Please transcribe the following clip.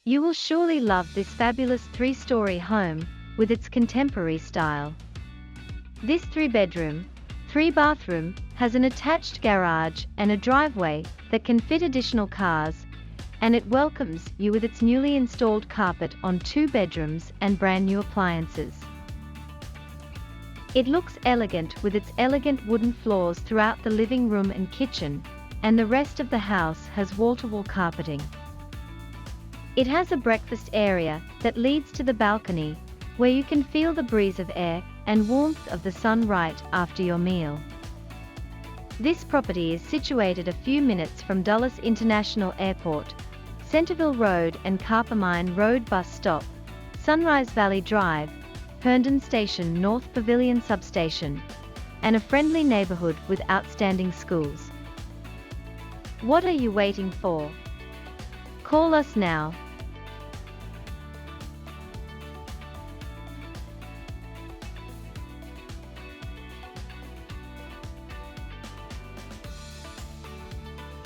You will surely love this fabulous 3-story home, with its contemporary style. This 3-bedroom, 3-bathroom, has an attached garage and a driveway that can fit additional cars, and it welcomes you with its newly installed carpet on 2 bedrooms and brand new appliances. It looks elegant with its elegant wooden floors throughout the living room and kitchen, and the rest of the house has wall-to-wall carpeting. It has a breakfast area that leads to the balcony, where you can feel the breeze of air and warmth of the sun right after your meal. This property is situated a few minutes from Dulles International Airport, Centerville Road and Carpamine Road bus stop, Sunrise Valley Drive, Herndon Station North Pavilion substation, and a friendly neighborhood with outstanding schools. What are you waiting for? Call us now.